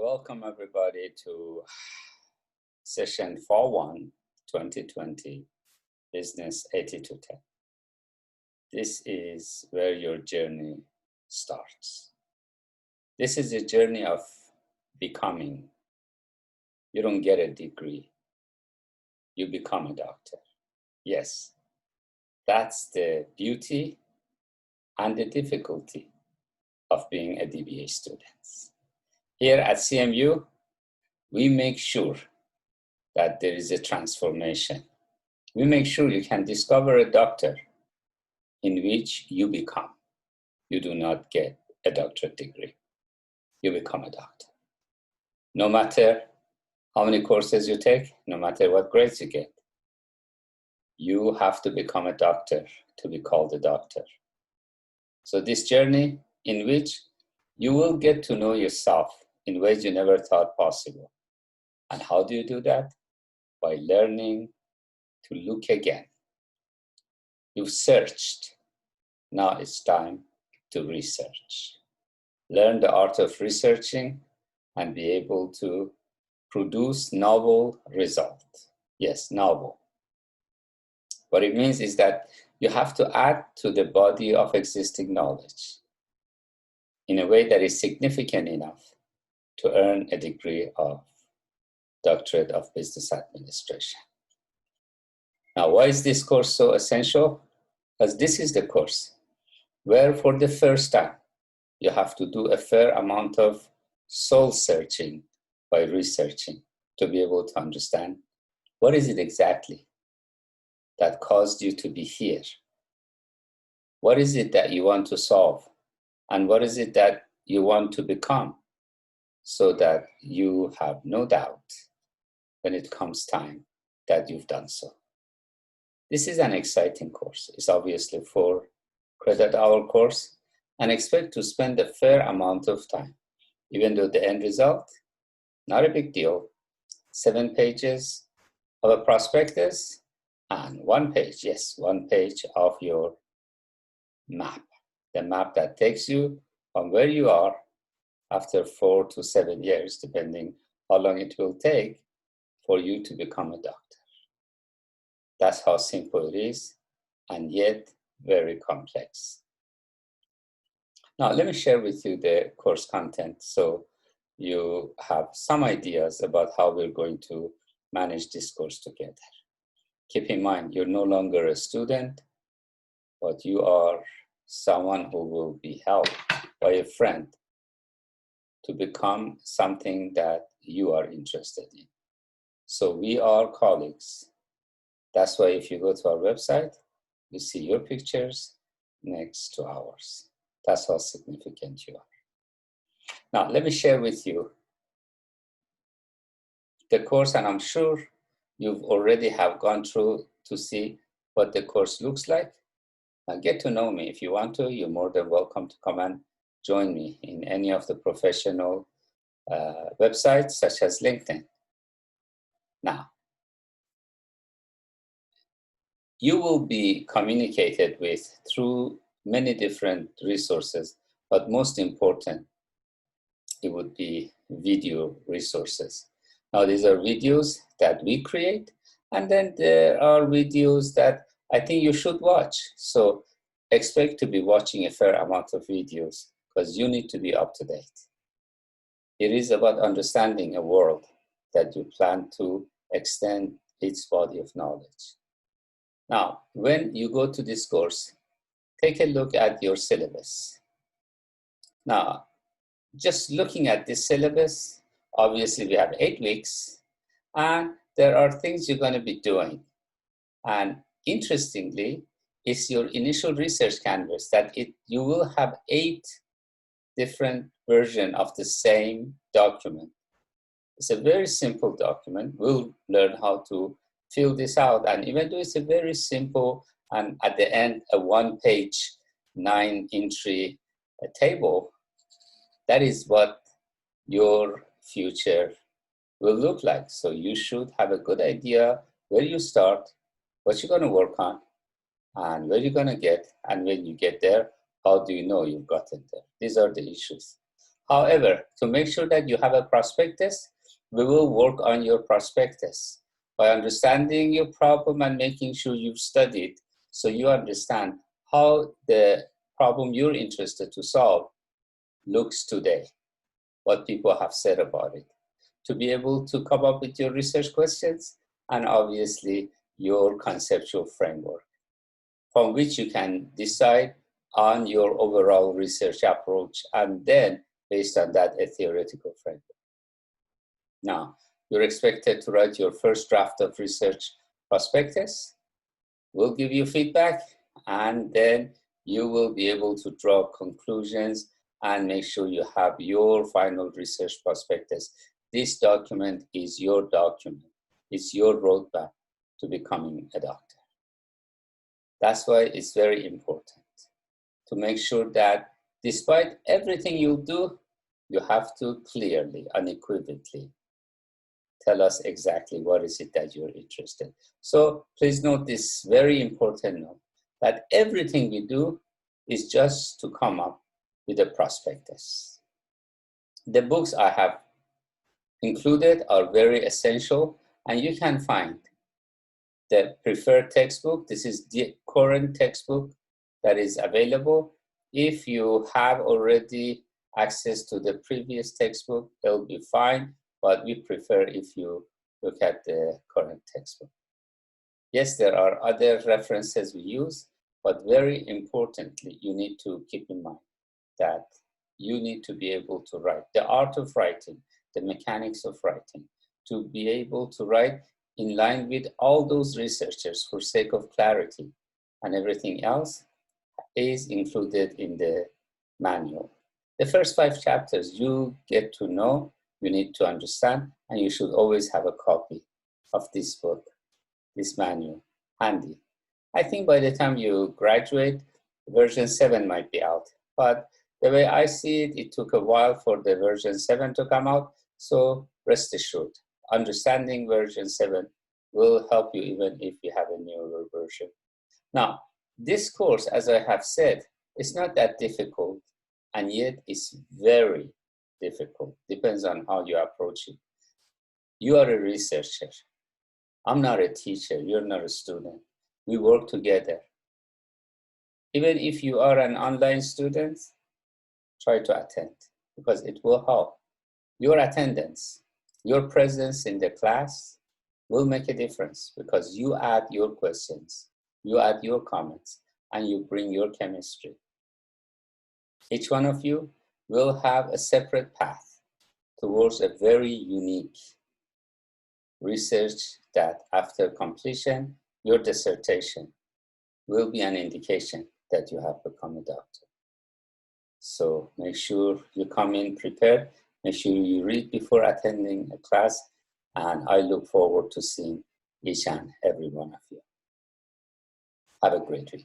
Welcome everybody to session 4-1, 2020, Business 80 to 10. This is where your journey starts. This is a journey of becoming. You don't get a degree. You become a doctor. Yes, that's the beauty and the difficulty of being a DBA student. Here at CMU, we make sure that there is a transformation. We make sure you can discover a doctor in which you become. You do not get a doctorate degree. You become a doctor. No matter how many courses you take, no matter what grades you get, you have to become a doctor to be called a doctor. So this journey in which you will get to know yourself in ways you never thought possible. And how do you do that? By learning to look again. You've searched. Now it's time to research. Learn the art of researching and be able to produce novel results. Yes, novel. What it means is that you have to add to the body of existing knowledge in a way that is significant enough to earn a degree of Doctorate of Business Administration. Now, why is this course so essential? Because this is the course where for the first time, you have to do a fair amount of soul searching by researching to be able to understand what is it exactly that caused you to be here? What is it that you want to solve? And what is it that you want to become so that you have no doubt when it comes time that you've done so. This is an exciting course. It's obviously 4 credit hour course and expect to spend a fair amount of time, even though the end result, not a big deal, 7 pages of a prospectus and 1 page, yes, 1 page of your map, the map that takes you from where you are after 4 to 7 years, depending how long it will take for you to become a doctor. That's how simple it is, and yet very complex. Now, let me share with you the course content so you have some ideas about how we're going to manage this course together. Keep in mind, you're no longer a student, but you are someone who will be helped by a friend to become something that you are interested in. So we are colleagues. That's why if you go to our website, you see your pictures next to ours. That's how significant you are. Now, let me share with you the course, and I'm sure you've already have gone through to see what the course looks like. Now, get to know me. If you want to, you're more than welcome to come and join me in any of the professional websites, such as LinkedIn. Now, you will be communicated with through many different resources, but most important, it would be video resources. Now, these are videos that we create, and then there are videos that I think you should watch. So expect to be watching a fair amount of videos because you need to be up to date. It is about understanding a world that you plan to extend its body of knowledge. Now, when you go to this course, take a look at your syllabus. Now, just looking at this syllabus, obviously we have 8 weeks, and there are things you're going to be doing. And interestingly, it's your initial research canvas that you will have 8 different versions of the same document. It's a very simple document. We'll learn how to fill this out, and even though it's a very simple and at the end a 1-page 9-entry table, that is what your future will look like. So you should have a good idea where you start, what you're going to work on, and where you're going to get, and when you get there, how do you know you've gotten there? These are the issues. However, to make sure that you have a prospectus, we will work on your prospectus by understanding your problem and making sure you've studied so you understand how the problem you're interested to solve looks today, what people have said about it, to be able to come up with your research questions and obviously your conceptual framework from which you can decide on your overall research approach and then based on that a theoretical framework. Now, you're expected to write your first draft of research prospectus. We'll give you feedback and then you will be able to draw conclusions and make sure you have your final research prospectus. This document is your document. It's your roadmap to becoming a doctor. That's why it's very important to make sure that despite everything you do, you have to clearly, unequivocally tell us exactly what is it that you're interested in. So please note this very important note, that everything we do is just to come up with a prospectus. The books I have included are very essential, and you can find the preferred textbook. This is the current textbook that is available. If you have already access to the previous textbook, it'll be fine, but we prefer if you look at the current textbook. Yes, there are other references we use, but very importantly, you need to keep in mind that you need to be able to write. The art of writing, the mechanics of writing, to be able to write in line with all those researchers for sake of clarity and everything else is included in the manual. The first 5 chapters you get to know, you need to understand, and you should always have a copy of this book, this manual, handy. I think by the time you graduate, version 7 might be out, but the way I see it, it took a while for the version 7 to come out, so rest assured, understanding version 7 will help you even if you have a newer version. Now, this course, as I have said, is not that difficult, and yet it's very difficult. Depends on how you approach it. You are a researcher. I'm not a teacher. You're not a student. We work together. Even if you are an online student, try to attend because it will help. Your attendance, your presence in the class will make a difference because you add your questions, you add your comments, and you bring your chemistry. Each one of you will have a separate path towards a very unique research that after completion, your dissertation will be an indication that you have become a doctor. So make sure you come in prepared, make sure you read before attending a class, and I look forward to seeing each and every one of you. Have a great week.